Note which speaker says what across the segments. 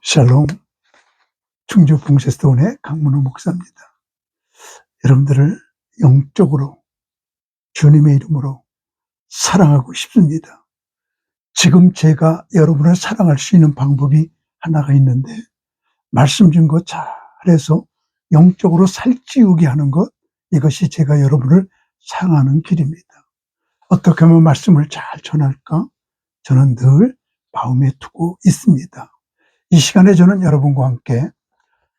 Speaker 1: 샬롬, 충주 붕세스톤의 강문호 목사입니다. 여러분들을 영적으로 주님의 이름으로 사랑하고 싶습니다. 지금 제가 여러분을 사랑할 수 있는 방법이 하나가 있는데, 말씀 준 거 잘해서 영적으로 살찌우게 하는 것, 이것이 제가 여러분을 사랑하는 길입니다. 어떻게 하면 말씀을 잘 전할까? 저는 늘 마음에 두고 있습니다. 이 시간에 저는 여러분과 함께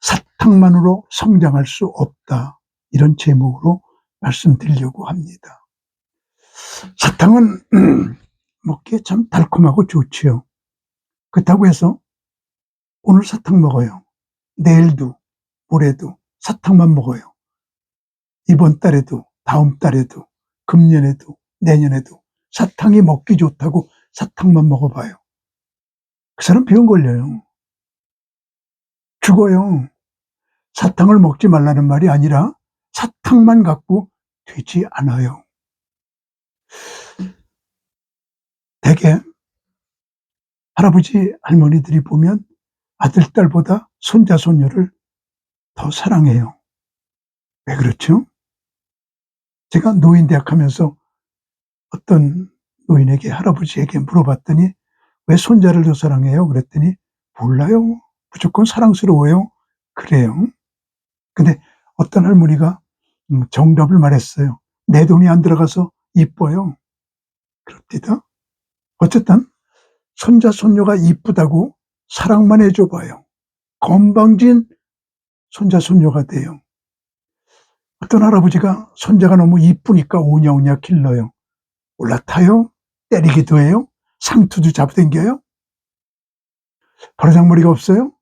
Speaker 1: 사탕만으로 성장할 수 없다, 이런 제목으로 말씀드리려고 합니다. 사탕은 먹기에 참 달콤하고 좋지요. 그렇다고 해서 오늘 사탕 먹어요, 내일도 모레도 사탕만 먹어요, 이번 달에도 다음 달에도 금년에도 내년에도 사탕이 먹기 좋다고 사탕만 먹어봐요. 그 사람 병 걸려요. 죽어요. 사탕을 먹지 말라는 말이 아니라 사탕만 갖고 되지 않아요. 대개 할아버지 할머니들이 보면 아들 딸보다 손자 손녀를 더 사랑해요. 왜 그렇죠? 제가 노인대학 하면서 어떤 노인에게, 할아버지에게 물어봤더니 왜 손자를 더 사랑해요? 그랬더니 몰라요, 무조건 사랑스러워요, 그래요. 근데 어떤 할머니가 정답을 말했어요. 내 돈이 안 들어가서 이뻐요. 그렇디다. 어쨌든 손자 손녀가 이쁘다고 사랑만 해줘봐요, 건방진 손자 손녀가 돼요. 어떤 할아버지가 손자가 너무 이쁘니까 오냐오냐 길러요. 올라타요, 때리기도 해요, 상투도 잡아당겨요. 버르장머리가 없어요?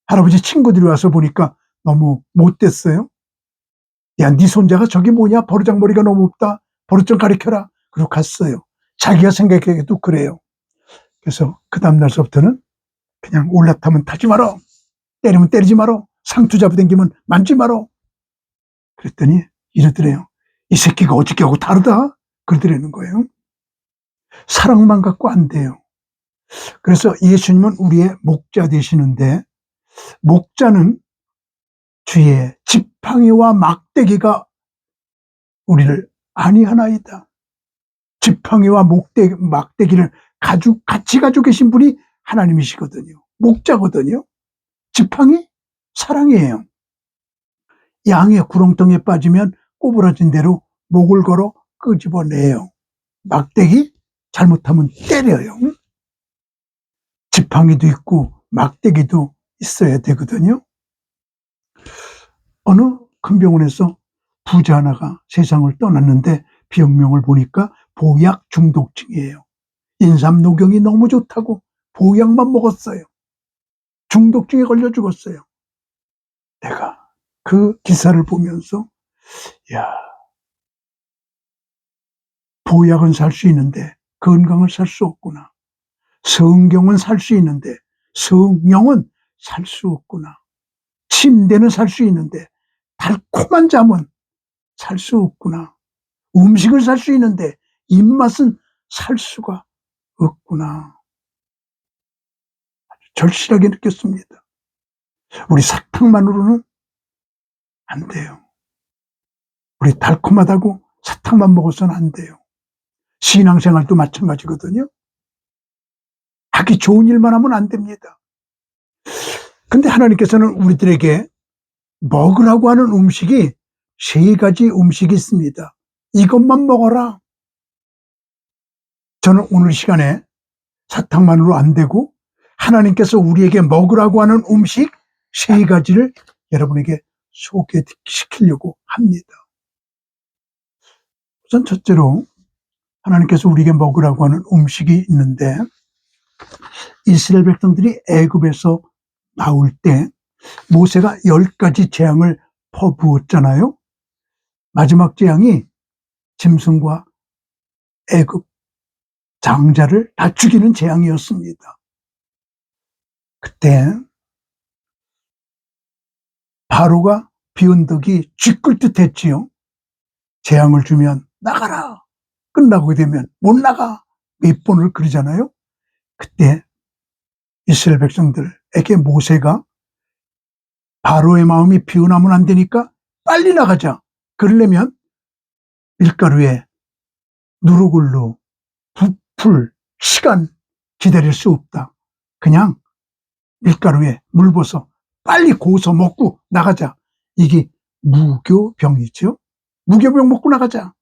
Speaker 1: 할아버지 친구들이 와서 보니까 너무 못됐어요. 야, 네 손자가 저기 뭐냐, 버르장머리가 너무 없다, 버릇 좀 가르쳐라. 그러고 갔어요. 자기가 생각하기에도 그래요. 그래서 그 다음날서부터는 그냥 올라타면 타지 마라, 때리면 때리지 마라, 상투 잡아당기면 만지 마라. 그랬더니 이러더래요. 이 새끼가 어저께하고 다르다, 그러더라는 거예요. 사랑만 갖고 안 돼요. 그래서 예수님은 우리의 목자 되시는데, 목자는 주의 지팡이와 막대기가 우리를 아니하나이다. 지팡이와 막대기를 같이 가지고 계신 분이 하나님이시거든요. 목자거든요. 지팡이? 사랑이에요. 양의 구렁텅이에 빠지면 꼬부라진 대로 목을 걸어 끄집어내요. 막대기? 잘못하면 때려요. 지팡이도 있고 막대기도 있어야 되거든요. 어느 큰 병원에서 부자 하나가 세상을 떠났는데 병명을 보니까 보약 중독증이에요. 인삼 녹용이 너무 좋다고 보약만 먹었어요. 중독증에 걸려 죽었어요. 내가 그 기사를 보면서, 야, 보약은 살 수 있는데 건강을 살 수 없구나. 성경은 살 수 있는데 성령은 살 수 없구나. 침대는 살 수 있는데 달콤한 잠은 살 수 없구나. 음식을 살 수 있는데 입맛은 살 수가 없구나. 절실하게 느꼈습니다. 우리 사탕만으로는 안 돼요. 우리 달콤하다고 사탕만 먹어서는 안 돼요. 신앙생활도 마찬가지거든요. 하기 좋은 일만 하면 안 됩니다. 근데 하나님께서는 우리들에게 먹으라고 하는 음식이 3가지 음식이 있습니다. 이것만 먹어라. 저는 오늘 시간에 사탕만으로 안 되고 하나님께서 우리에게 먹으라고 하는 음식 3가지를 여러분에게 소개시키려고 합니다. 우선 첫째로 하나님께서 우리에게 먹으라고 하는 음식이 있는데, 이스라엘 백성들이 애굽에서 나올 때 모세가 10가지 재앙을 퍼부었잖아요. 마지막 재앙이 짐승과 애굽 장자를 다 죽이는 재앙이었습니다. 그때 바로가 비언덕이 쥐끌 듯 했지요. 재앙을 주면 나가라, 끝나고 되면 못 나가, 몇 번을 그러잖아요. 그때 이스라엘 백성들에게 모세가 바로의 마음이 변하면 안 되니까 빨리 나가자. 그러려면 밀가루에 누룩을로 부풀 시간 기다릴 수 없다. 그냥 밀가루에 물 부어서 빨리 고서 먹고 나가자. 이게 무교병이죠. 무교병 먹고 나가자.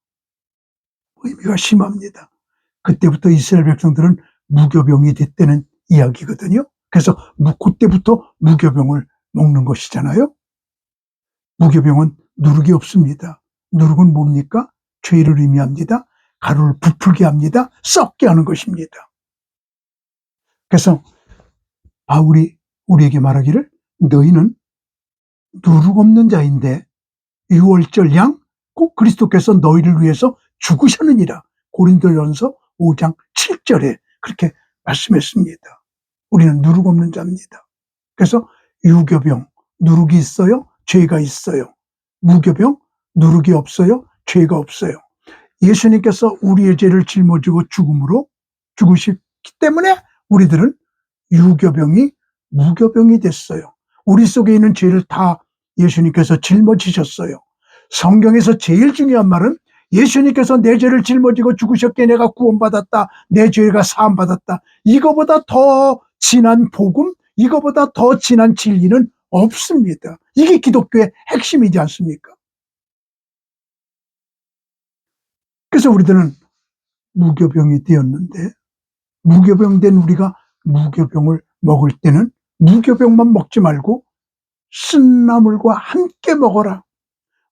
Speaker 1: 의미가 심합니다. 그때부터 이스라엘 백성들은 무교병이 됐다는 이야기거든요. 그래서 그때부터 무교병을 먹는 것이잖아요. 무교병은 누룩이 없습니다. 누룩은 뭡니까? 죄를 의미합니다. 가루를 부풀게 합니다. 썩게 하는 것입니다. 그래서 바울이 우리에게 말하기를 너희는 누룩 없는 자인데 유월절 양 꼭 그리스도께서 너희를 위해서 죽으셨느니라. 고린도전서 5장 7절에 그렇게 말씀했습니다. 우리는 누룩 없는 자입니다. 그래서 유교병, 누룩이 있어요? 죄가 있어요. 무교병, 누룩이 없어요? 죄가 없어요. 예수님께서 우리의 죄를 짊어지고 죽음으로 죽으셨기 때문에 우리들은 유교병이 무교병이 됐어요. 우리 속에 있는 죄를 다 예수님께서 짊어지셨어요. 성경에서 제일 중요한 말은 예수님께서 내 죄를 짊어지고 죽으셨기에 내가 구원받았다. 내 죄가 사함받았다. 이거보다 더 진한 복음, 이거보다 더 진한 진리는 없습니다. 이게 기독교의 핵심이지 않습니까? 그래서 우리들은 무교병이 되었는데 무교병 된 우리가 무교병을 먹을 때는 무교병만 먹지 말고 쓴나물과 함께 먹어라.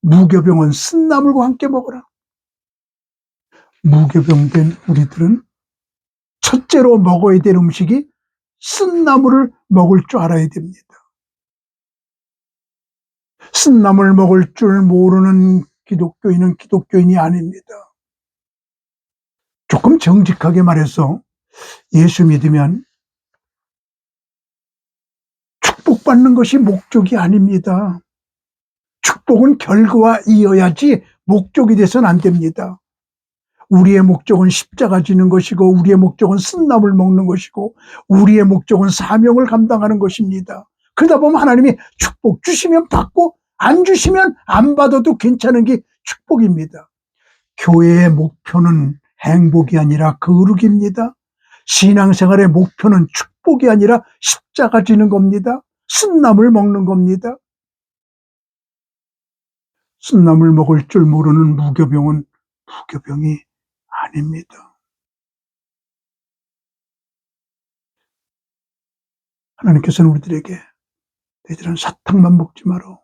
Speaker 1: 무교병은 쓴나물과 함께 먹어라. 무교병 된 우리들은 첫째로 먹어야 될 음식이 쓴나물을 먹을 줄 알아야 됩니다. 쓴나물 먹을 줄 모르는 기독교인은 기독교인이 아닙니다. 조금 정직하게 말해서 예수 믿으면 축복받는 것이 목적이 아닙니다. 축복은 결과와 이어야지 목적이 돼서는 안 됩니다. 우리의 목적은 십자가 지는 것이고 우리의 목적은 쓴나물 먹는 것이고 우리의 목적은 사명을 감당하는 것입니다. 그러다 보면 하나님이 축복 주시면 받고 안 주시면 안 받아도 괜찮은 게 축복입니다. 교회의 목표는 행복이 아니라 거룩입니다. 신앙생활의 목표는 축복이 아니라 십자가 지는 겁니다. 쓴나물 먹는 겁니다. 쓴나물 먹을 줄 모르는 무교병은 무교병이 아닙니다. 하나님께서는 우리들에게 너희들은 사탕만 먹지 마라.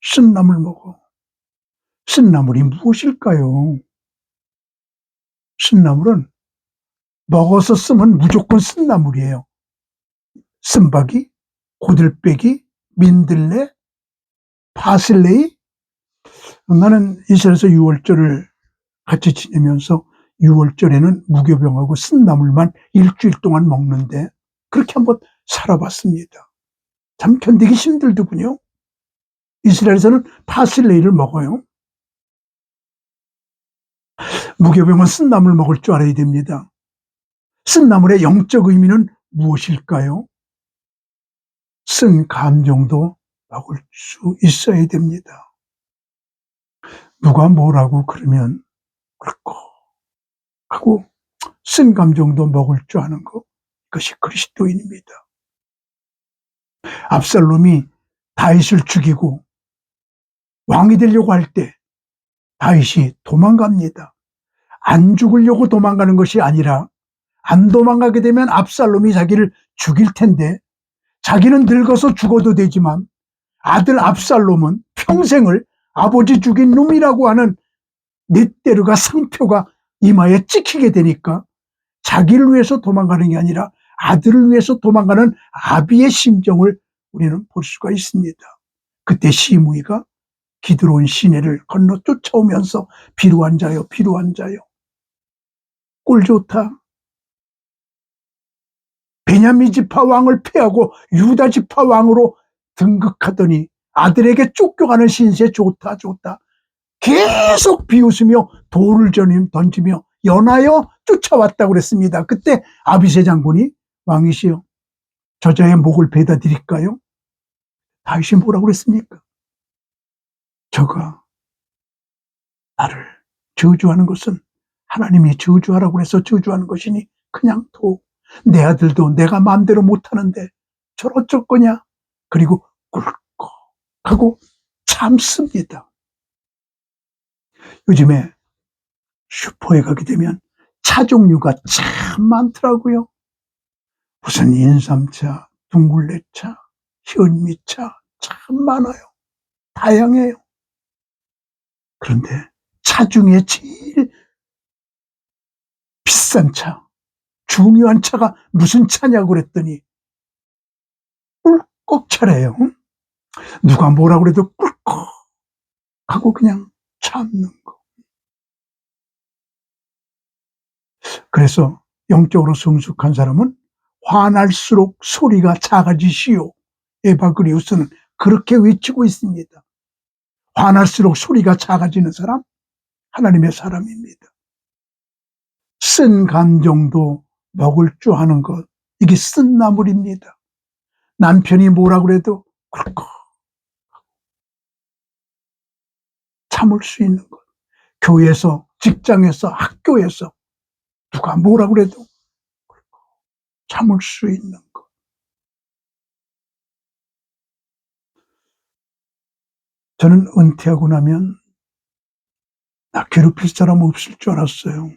Speaker 1: 쓴나물 먹어. 쓴나물이 무엇일까요? 쓴나물은 먹어서 쓰면 무조건 쓴나물이에요. 쓴바기, 고들빼기, 민들레, 파슬레이. 나는 이스라엘에서 6월절을 같이 지내면서 6월절에는 무교병하고 쓴나물만 일주일 동안 먹는데 그렇게 한번 살아봤습니다. 참 견디기 힘들더군요. 이스라엘에서는 파슬레이를 먹어요. 무교병은 쓴나물 먹을 줄 알아야 됩니다. 쓴나물의 영적 의미는 무엇일까요? 쓴 감정도 먹을 수 있어야 됩니다. 누가 뭐라고 그러면 그렇고 하고 쓴 감정도 먹을 줄 아는 것, 그것이 그리스도인입니다. 압살롬이 다윗을 죽이고 왕이 되려고 할 때 다윗이 도망갑니다. 안 죽으려고 도망가는 것이 아니라 안 도망가게 되면 압살롬이 자기를 죽일 텐데 자기는 늙어서 죽어도 되지만 아들 압살롬은 평생을 아버지 죽인 놈이라고 하는 넷대르가 상표가 이마에 찍히게 되니까 자기를 위해서 도망가는 게 아니라 아들을 위해서 도망가는 아비의 심정을 우리는 볼 수가 있습니다. 그때 시므이가 기드론 시내를 건너 쫓아오면서 비루한 자여 비루한 자여 꼴 좋다. 베냐민 지파 왕을 패하고 유다 지파 왕으로 등극하더니 아들에게 쫓겨가는 신세 좋다 좋다. 계속 비웃으며 돌을 던지며 연하여 쫓아왔다고 그랬습니다. 그때 아비새 장군이 왕이시여 저자의 목을 베다 드릴까요? 다윗이 뭐라고 그랬습니까? 저가 나를 저주하는 것은 하나님이 저주하라고 해서 저주하는 것이니 그냥 둬. 내 아들도 내가 마음대로 못하는데 저를 어쩔 거냐? 그리고 꿀꺽하고 참습니다. 요즘에 슈퍼에 가게 되면 차 종류가 참 많더라고요. 무슨 인삼차, 둥글레차, 현미차 참 많아요. 다양해요. 그런데 차 중에 제일 비싼 차, 중요한 차가 무슨 차냐고 그랬더니 꿀꺽차래요. 누가 뭐라 그래도 꿀꺽 하고 그냥 참는 거. 그래서 영적으로 성숙한 사람은 화날수록 소리가 작아지시오. 에바그리우스는 그렇게 외치고 있습니다. 화날수록 소리가 작아지는 사람, 하나님의 사람입니다. 쓴 감정도 먹을 줄 아는 것, 이게 쓴 나물입니다. 남편이 뭐라 그래도 꿀꺽 참을 수 있는 것. 교회에서, 직장에서, 학교에서 누가 뭐라 그래도 참을 수 있는 것. 저는 은퇴하고 나면 나 괴롭힐 사람 없을 줄 알았어요.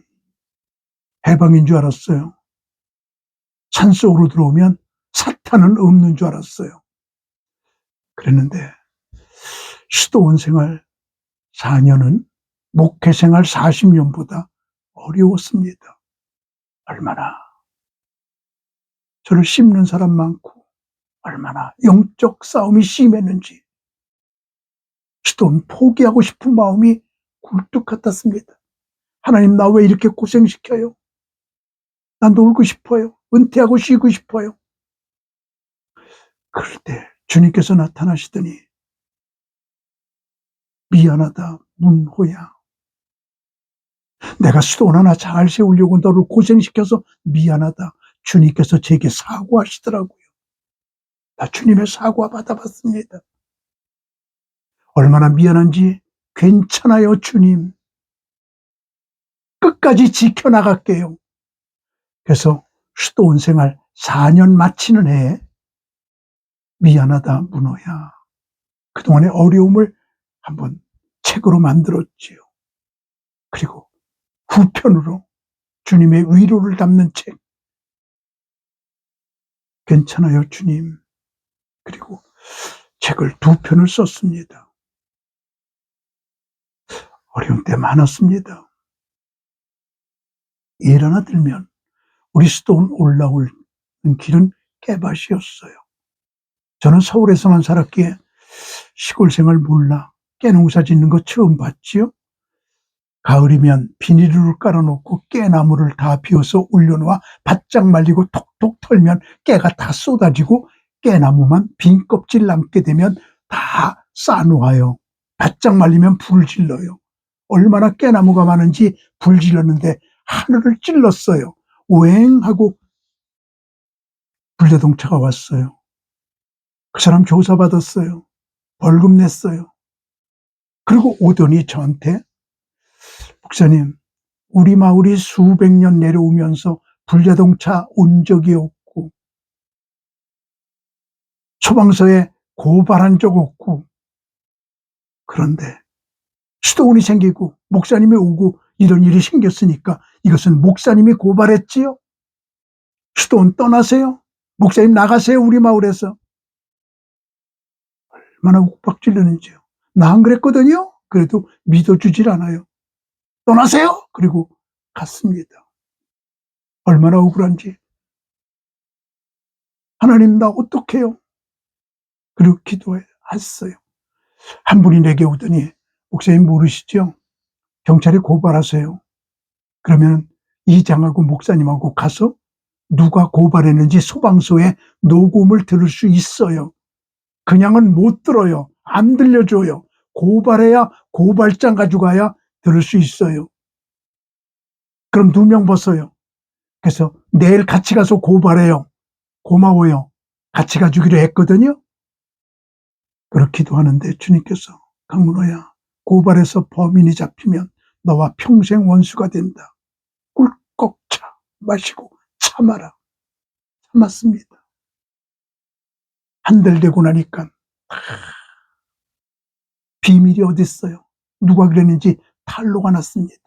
Speaker 1: 해방인 줄 알았어요. 산속으로 들어오면 사탄은 없는 줄 알았어요. 그랬는데 수도원 생활 4년은 목회 생활 40년보다 어려웠습니다. 얼마나 저를 씹는 사람 많고 얼마나 영적 싸움이 심했는지 수도원 포기하고 싶은 마음이 굴뚝 같았습니다. 하나님, 나 왜 이렇게 고생시켜요? 난 놀고 싶어요. 은퇴하고 쉬고 싶어요. 그럴 때 주님께서 나타나시더니 미안하다 문호야, 내가 수도원 하나 잘 세우려고 너를 고생시켜서 미안하다. 주님께서 제게 사과하시더라고요. 나 주님의 사과 받아봤습니다. 얼마나 미안한지. 괜찮아요 주님, 끝까지 지켜나갈게요. 그래서 수도원 생활 4년 마치는 해에 미안하다 문호야, 그동안의 어려움을 한번 책으로 만들었지요. 그리고 후편으로 주님의 위로를 담는 책, 괜찮아요 주님. 그리고 책을 2편을 썼습니다. 어려운 때 많았습니다. 예를 하나 들면 우리 수도원 올라오는 길은 깨밭이었어요. 저는 서울에서만 살았기에 시골 생활 몰라 깨농사 짓는 거 처음 봤지요. 가을이면 비닐을 깔아놓고 깨나무를 다 비워서 올려놓아 바짝 말리고 톡톡 털면 깨가 다 쏟아지고 깨나무만 빈 껍질 남게 되면 다 싸놓아요. 바짝 말리면 불을 질러요. 얼마나 깨나무가 많은지 불 질렀는데 하늘을 찔렀어요. 오행하고 불자동차가 왔어요. 그 사람 조사받았어요. 벌금 냈어요. 그리고 오더니 저한테, 목사님, 우리 마을이 수백 년 내려오면서 불자동차 온 적이 없고 소방서에 고발한 적 없고, 그런데 수도원이 생기고 목사님이 오고 이런 일이 생겼으니까 이것은 목사님이 고발했지요. 수도원 떠나세요. 목사님 나가세요. 우리 마을에서. 얼마나 욱박질르는지요. 나 안 그랬거든요. 그래도 믿어주질 않아요. 떠나세요. 그리고 갔습니다. 얼마나 억울한지. 하나님, 나 어떡해요? 그리고 기도했어요. 한 분이 내게 오더니, 목사님 모르시죠? 경찰에 고발하세요. 그러면 이장하고 목사님하고 가서 누가 고발했는지 소방서에 녹음을 들을 수 있어요. 그냥은 못 들어요. 안 들려줘요. 고발해야, 고발장 가져가야 들을 수 있어요. 그럼 2명 벗어요. 그래서 내일 같이 가서 고발해요. 고마워요. 같이 가주기로 했거든요. 그렇기도 하는데 주님께서 강문호야, 고발해서 범인이 잡히면 너와 평생 원수가 된다. 꿀꺽 마시고 참아라. 참았습니다. 한 달 되고 나니까 비밀이 어딨어요. 누가 그랬는지 탄로가 났습니다.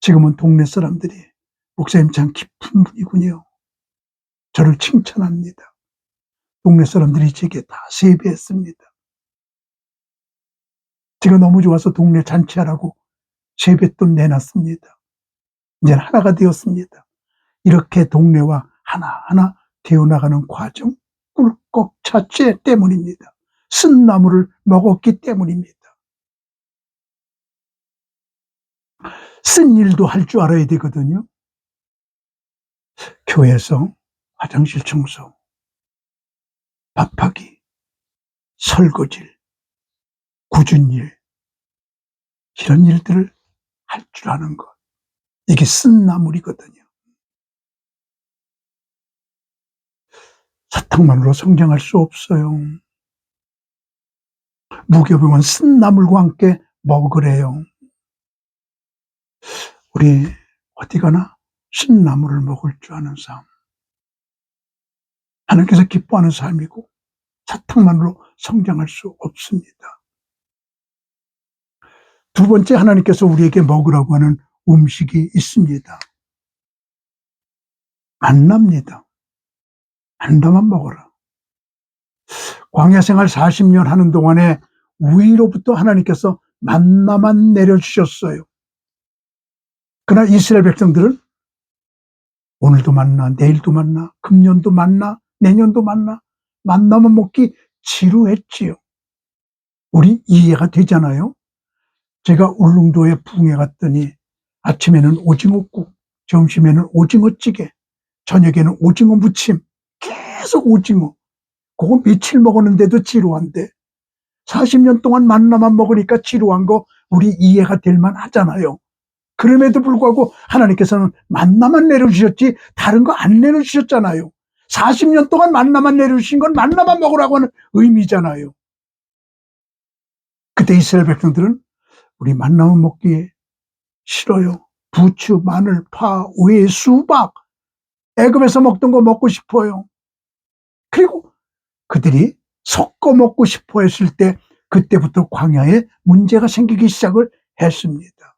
Speaker 1: 지금은 동네 사람들이 목사님 참 깊은 분이군요. 저를 칭찬합니다. 동네 사람들이 제게 다 세배했습니다. 제가 너무 좋아서 동네 잔치하라고 세뱃돈 내놨습니다. 이제는 하나가 되었습니다. 이렇게 동네와 하나하나 되어나가는 과정, 꿀꺽 자체 때문입니다. 쓴 나무를 먹었기 때문입니다. 쓴 일도 할 줄 알아야 되거든요. 교회에서 화장실 청소, 밥하기, 설거지, 굳은 일, 이런 일들을 할 줄 아는 것. 이게 쓴 나물이거든요. 사탕만으로 성장할 수 없어요. 무교병은 쓴 나물과 함께 먹으래요. 우리 어디 가나 쓴 나물을 먹을 줄 아는 삶. 하나님께서 기뻐하는 삶이고 사탕만으로 성장할 수 없습니다. 두 번째, 하나님께서 우리에게 먹으라고 하는 음식이 있습니다. 만납니다. 만나만 먹어라. 광야 생활 40년 하는 동안에 위로부터 하나님께서 만나만 내려주셨어요. 그러나 이스라엘 백성들은 오늘도 만나, 내일도 만나, 금년도 만나, 내년도 만나, 만나만 먹기 지루했지요. 우리 이해가 되잖아요. 제가 울릉도에 부흥회 갔더니 아침에는 오징어국, 점심에는 오징어찌개, 저녁에는 오징어 무침, 계속 오징어. 그거 며칠 먹었는데도 지루한데 40년 동안 만나만 먹으니까 지루한 거 우리 이해가 될 만하잖아요. 그럼에도 불구하고 하나님께서는 만나만 내려주셨지 다른 거 안 내려주셨잖아요. 40년 동안 만나만 내려주신 건 만나만 먹으라고 하는 의미잖아요. 그때 이스라엘 백성들은 우리 만나만 먹기 싫어요. 부추, 마늘, 파, 우에, 수박, 애굽에서 먹던 거 먹고 싶어요. 그리고 그들이 섞어 먹고 싶어 했을 때 그때부터 광야에 문제가 생기기 시작을 했습니다.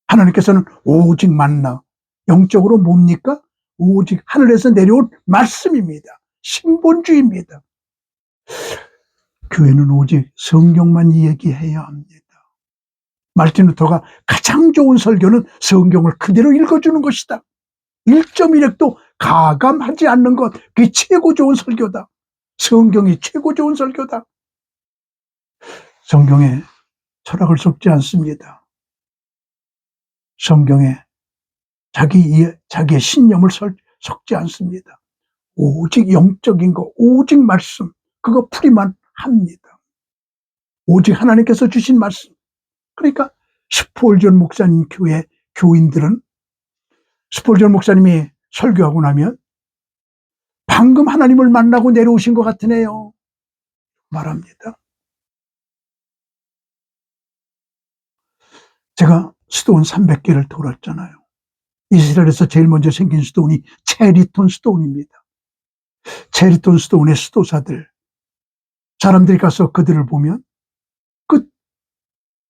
Speaker 1: 하나님께서는 오직 만나, 영적으로 뭡니까? 오직 하늘에서 내려온 말씀입니다. 신본주의입니다. 교회는 오직 성경만 이야기해야 합니다. 말틴 루터가 가장 좋은 설교는 성경을 그대로 읽어주는 것이다. 1.1핵도 가감하지 않는 것, 그게 최고 좋은 설교다. 성경이 최고 좋은 설교다. 성경에 철학을 섞지 않습니다. 성경에 자기의 신념을 섞지 않습니다. 오직 영적인 거, 오직 말씀, 그거 풀이만 합니다. 오직 하나님께서 주신 말씀. 그러니까 스폴전 목사님 교회 교인들은 스폴전 목사님이 설교하고 나면 방금 하나님을 만나고 내려오신 것 같으네요 말합니다. 제가 수도원 300개를 돌았잖아요. 이스라엘에서 제일 먼저 생긴 수도원이 체리톤 수도원입니다. 체리톤 수도원의 수도사들, 사람들이 가서 그들을 보면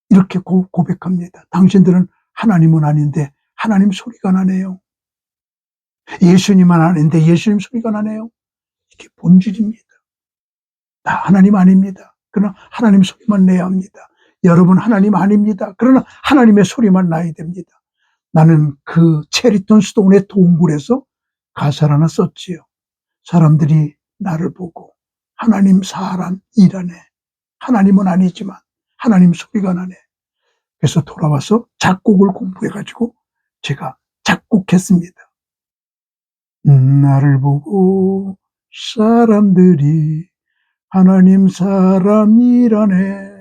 Speaker 1: 이렇게 고백합니다. 당신들은 하나님은 아닌데 하나님 소리가 나네요. 예수님은 아닌데 예수님 소리가 나네요. 이게 본질입니다. 나 하나님 아닙니다. 그러나 하나님 소리만 내야 합니다. 여러분 하나님 아닙니다. 그러나 하나님의 소리만 나야 됩니다. 나는 그 체리톤 수도원의 동굴에서 가사를 하나 썼지요. 사람들이 나를 보고 하나님 사람 일하네. 하나님은 아니지만 하나님 소리가 나네. 그래서 돌아와서 작곡을 공부해가지고 제가 작곡했습니다. 나를 보고 사람들이 하나님 사람이라네.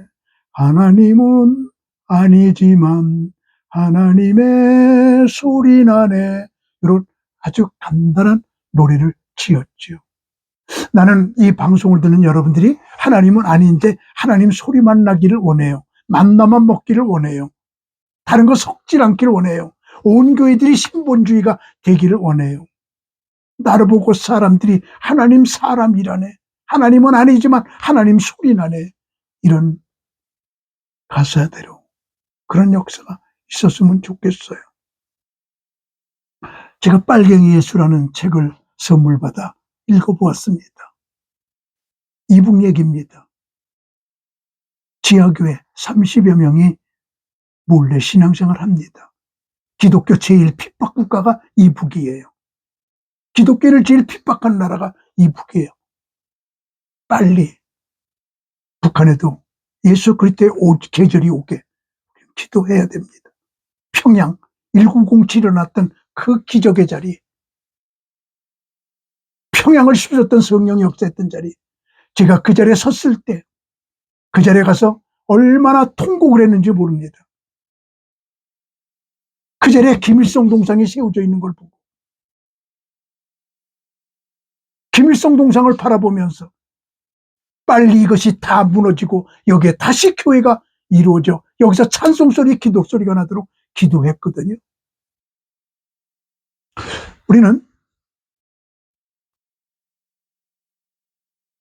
Speaker 1: 하나님은 아니지만 하나님의 소리 나네. 이런 아주 간단한 노래를 지었죠. 나는 이 방송을 듣는 여러분들이 하나님은 아닌데 하나님 소리만 나기를 원해요. 만나만 먹기를 원해요. 다른 거 섞질 않기를 원해요. 온 교회들이 신본주의가 되기를 원해요. 나를 보고 사람들이 하나님 사람이라네. 하나님은 아니지만 하나님 소리 나네. 이런 가사대로 그런 역사가 있었으면 좋겠어요. 제가 빨갱이 예수라는 책을 선물 받아 읽어보았습니다. 이북 얘기입니다. 지하교회 30여 명이 몰래 신앙생활 합니다. 기독교 제일 핍박 국가가 이북이에요. 기독교를 제일 핍박한 나라가 이북이에요. 빨리 북한에도 예수 그리스도의 계절이 오게 기도해야 됩니다. 평양 1907에 일어났던 그 기적의 자리, 평양을 휩쓸었던 성령이 역사했던 자리, 제가 그 자리에 섰을 때 그 자리에 가서 얼마나 통곡을 했는지 모릅니다. 그 자리에 김일성 동상이 세워져 있는 걸 보고 김일성 동상을 바라보면서 빨리 이것이 다 무너지고 여기에 다시 교회가 이루어져 여기서 찬송소리, 기도소리가 나도록 기도했거든요. 우리는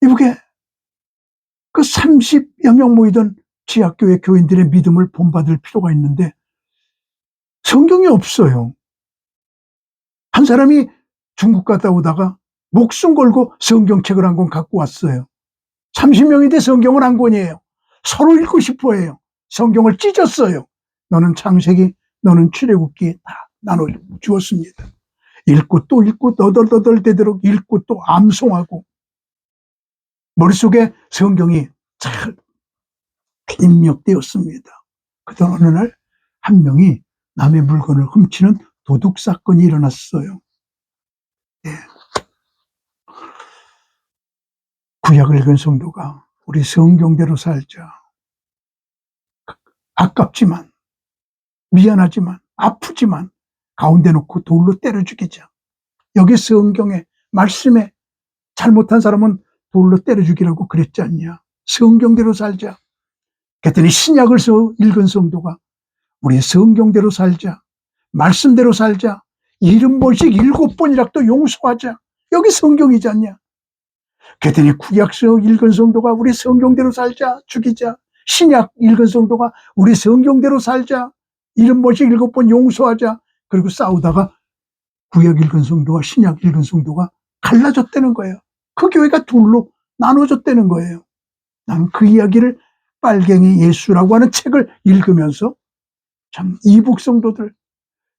Speaker 1: 이북에 그 30여 명 모이던 지하교회 교인들의 믿음을 본받을 필요가 있는데 성경이 없어요. 한 사람이 중국 갔다 오다가 목숨 걸고 성경책을 한 권 갖고 왔어요. 30명인데 성경은 한 권이에요. 서로 읽고 싶어 해요. 성경을 찢었어요. 너는 창세기, 너는 출애굽기 다 나눠 주었습니다. 읽고 또 읽고 너덜너덜 되도록 읽고 또 암송하고 머릿속에 성경이 잘 입력되었습니다. 그러던 어느 날 한 명이 남의 물건을 훔치는 도둑 사건이 일어났어요. 네. 구약을 읽은 성도가 우리 성경대로 살자. 아깝지만, 미안하지만, 아프지만 가운데 놓고 돌로 때려 죽이자. 여기 성경에 말씀에 잘못한 사람은 돌로 때려 죽이라고 그랬지 않냐. 성경대로 살자. 그랬더니 신약을 읽은 성도가 우리 성경대로 살자. 말씀대로 살자. 70번씩 7번이라도 용서하자. 여기 성경이지 않냐. 그랬더니 구약서 읽은 성도가 우리 성경대로 살자. 죽이자. 신약 읽은 성도가 우리 성경대로 살자. 70번씩 7번 용서하자. 그리고 싸우다가 구약 읽은 성도와 신약 읽은 성도가 갈라졌다는 거예요. 그 교회가 둘로 나눠졌다는 거예요. 난 그 이야기를 빨갱이 예수라고 하는 책을 읽으면서 참 이북 성도들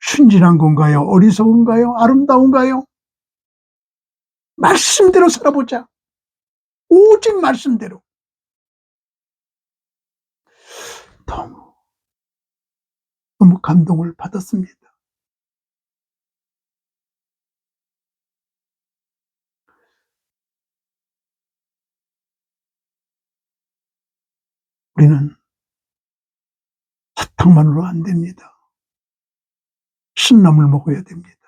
Speaker 1: 순진한 건가요? 어리석은가요? 아름다운가요? 말씀대로 살아보자. 오직 말씀대로. 너무 감동을 받았습니다. 우리는 사탕만으로 안 됩니다. 신나물 먹어야 됩니다.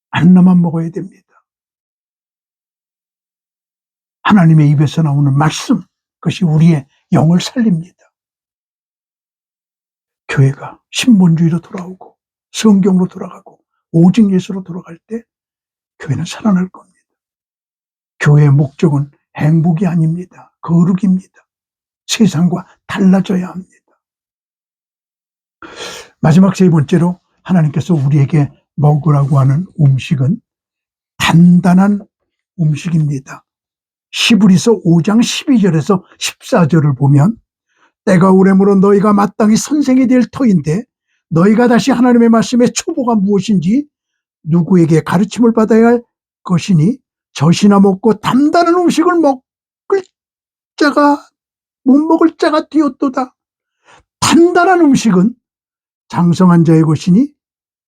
Speaker 1: 안나만 먹어야 됩니다. 하나님의 입에서 나오는 말씀, 그것이 우리의 영을 살립니다. 교회가 신본주의로 돌아오고 성경으로 돌아가고 오직 예수로 돌아갈 때 교회는 살아날 겁니다. 교회의 목적은 행복이 아닙니다. 거룩입니다. 세상과 달라져야 합니다. 마지막 세 번째로 하나님께서 우리에게 먹으라고 하는 음식은 단단한 음식입니다. 히브리서 5장 12절에서 14절을 보면 때가 오래므로 너희가 마땅히 선생이 될 터인데 너희가 다시 하나님의 말씀의 초보가 무엇인지 누구에게 가르침을 받아야 할 것이니 젖이나 먹고 단단한 음식을 먹을 자가 못 먹을 자가 되었도다. 단단한 음식은 장성한 자의 것이니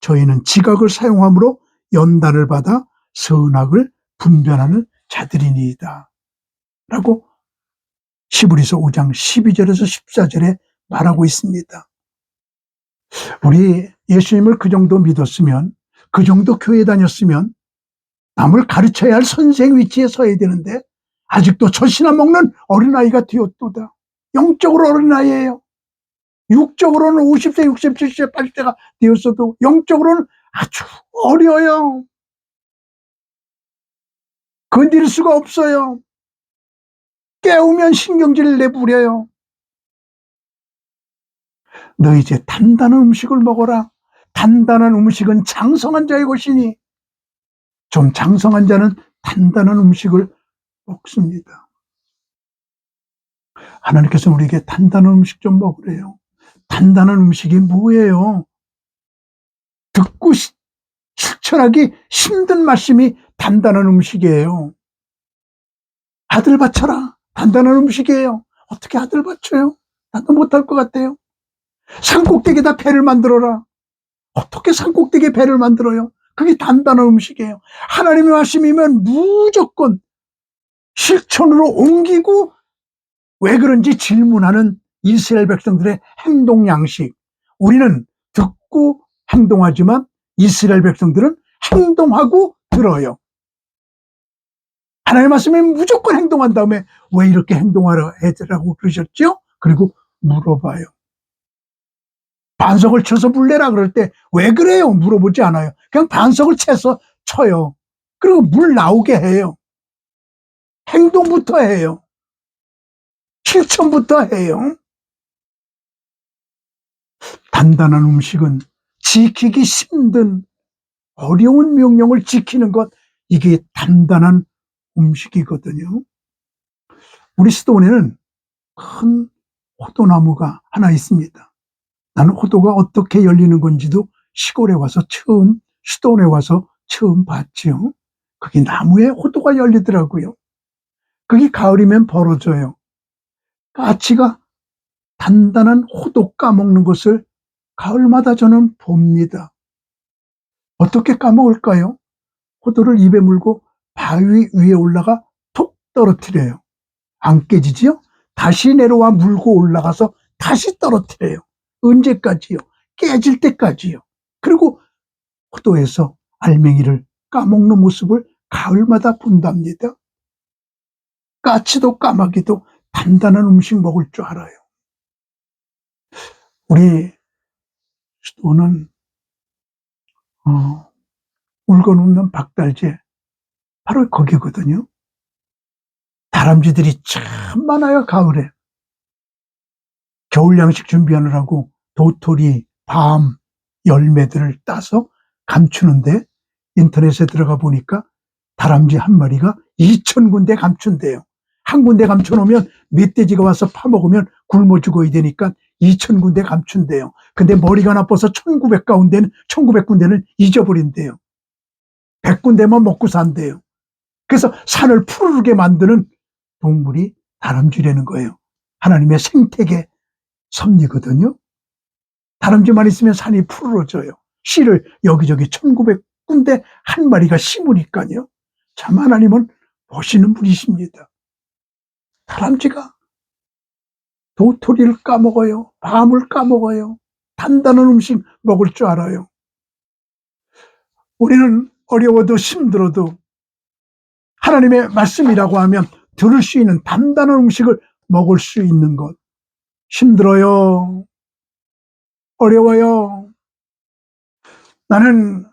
Speaker 1: 저희는 지각을 사용함으로 연단을 받아 선악을 분별하는 자들이니이다. 라고 히브리서 5장 12절에서 14절에 말하고 있습니다. 우리 예수님을 그 정도 믿었으면, 그 정도 교회 다녔으면 남을 가르쳐야 할 선생 위치에 서야 되는데 아직도 젖이나 먹는 어린아이가 되었도다. 영적으로 어린아이예요. 육적으로는 50세, 60세, 70세, 80세가 되었어도 영적으로는 아주 어려요. 건드릴 수가 없어요. 깨우면 신경질을 내부려요. 너 이제 단단한 음식을 먹어라. 단단한 음식은 장성한 자의 것이니. 좀 장성한 자는 단단한 음식을 먹습니다. 하나님께서는 우리에게 단단한 음식 좀 먹으래요. 단단한 음식이 뭐예요? 듣고 실천하기 힘든 말씀이 단단한 음식이에요. 아들 바쳐라. 단단한 음식이에요. 어떻게 아들 바쳐요? 나도 못할 것 같아요. 산꼭대기에다 배를 만들어라. 어떻게 산꼭대기에 배를 만들어요? 그게 단단한 음식이에요. 하나님의 말씀이면 무조건 실천으로 옮기고 왜 그런지 질문하는 이스라엘 백성들의 행동 양식. 우리는 듣고 행동하지만 이스라엘 백성들은 행동하고 들어요. 하나님의 말씀에 무조건 행동한 다음에 왜 이렇게 행동하라 해라고 그러셨죠? 그리고 물어봐요. 반석을 쳐서 물 내라 그럴 때 왜 그래요? 물어보지 않아요. 그냥 반석을 채서 쳐요. 그리고 물 나오게 해요. 행동부터 해요. 실천부터 해요. 단단한 음식은 지키기 힘든 어려운 명령을 지키는 것, 이게 단단한 음식이거든요. 우리 수도원에는 큰 호도나무가 하나 있습니다. 나는 호도가 어떻게 열리는 건지도 시골에 와서 처음, 수도원에 와서 처음 봤지요. 거기 나무에 호도가 열리더라고요. 그게 가을이면 벌어져요. 까치가 단단한 호도 까먹는 것을 가을마다 저는 봅니다. 어떻게 까먹을까요? 호도를 입에 물고 바위 위에 올라가 톡 떨어뜨려요. 안 깨지지요? 다시 내려와 물고 올라가서 다시 떨어뜨려요. 언제까지요? 깨질 때까지요. 그리고 호도에서 알맹이를 까먹는 모습을 가을마다 본답니다. 까치도 까마귀도 단단한 음식 먹을 줄 알아요. 우리 수도는 물건 없는 박달재, 바로 거기거든요. 다람쥐들이 참 많아요, 가을에. 겨울 양식 준비하느라고 도토리, 밤, 열매들을 따서 감추는데 인터넷에 들어가 보니까 다람쥐 한 마리가 2,000군데 감춘대요. 한 군데 감춰놓으면 멧돼지가 와서 파먹으면 굶어 죽어야 되니까 2,000군데 감춘대요. 근데 머리가 나빠서 1900군데는 잊어버린대요. 100군데만 먹고 산대요. 그래서 산을 푸르르게 만드는 동물이 다람쥐라는 거예요. 하나님의 생태계 섭리거든요. 다람쥐만 있으면 산이 푸르러져요. 씨를 여기저기 1900군데 한 마리가 심으니까요. 참 하나님은 보시는 분이십니다. 다람쥐가 도토리를 까먹어요. 밤을 까먹어요. 단단한 음식 먹을 줄 알아요. 우리는 어려워도 힘들어도 하나님의 말씀이라고 하면 들을 수 있는 단단한 음식을 먹을 수 있는 것. 힘들어요. 어려워요. 나는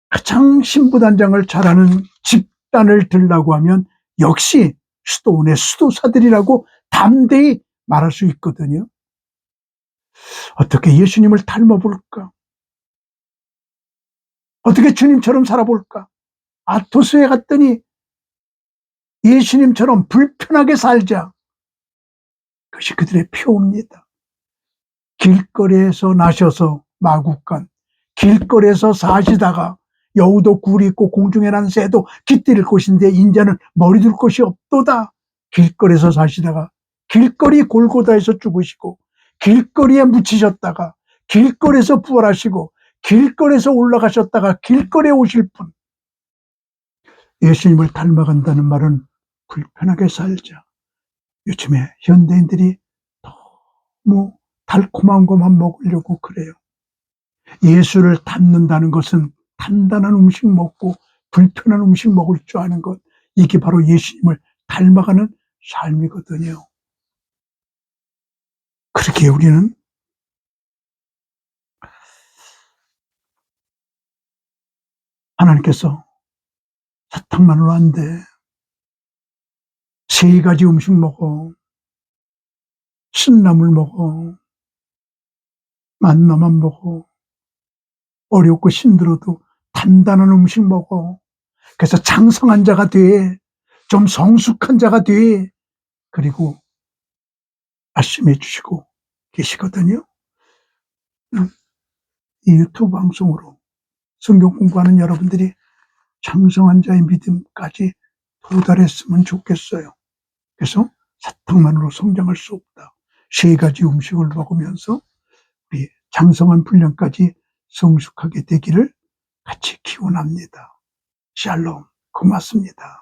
Speaker 1: 가장 신부단장을 잘하는 집단을 들라고 하면 역시 수도원의 수도사들이라고 담대히 말할 수 있거든요. 어떻게 예수님을 닮아볼까? 어떻게 주님처럼 살아볼까? 아토스에 갔더니 예수님처럼 불편하게 살자. 그것이 그들의 표입니다. 길거리에서 나셔서 마국간, 길거리에서 사시다가 여우도 굴이 있고 공중에 난 새도 깃들일 곳인데 인자는 머리 둘 곳이 없도다. 길거리에서 사시다가 길거리 골고다에서 죽으시고 길거리에 묻히셨다가 길거리에서 부활하시고 길거리에서 올라가셨다가 길거리에 오실 분. 예수님을 닮아간다는 말은 불편하게 살자. 요즘에 현대인들이 너무 달콤한 것만 먹으려고 그래요. 예수를 닮는다는 것은 단단한 음식 먹고 불편한 음식 먹을 줄 아는 것, 이게 바로 예수님을 닮아가는 삶이거든요. 그렇게 우리는 하나님께서 사탕만으로 안 돼. 3가지 음식 먹어. 신나물 먹어. 만나만 먹어. 어렵고 힘들어도 단단한 음식 먹어. 그래서 장성한 자가 돼. 좀 성숙한 자가 돼. 그리고 말씀해 주시고 계시거든요. 이 유튜브 방송으로 성경 공부하는 여러분들이 장성한 자의 믿음까지 도달했으면 좋겠어요. 그래서 사탕만으로 성장할 수 없다. 3가지 음식을 먹으면서 우리 장성한 분량까지 성숙하게 되기를 같이 기원합니다. 샬롬, 고맙습니다.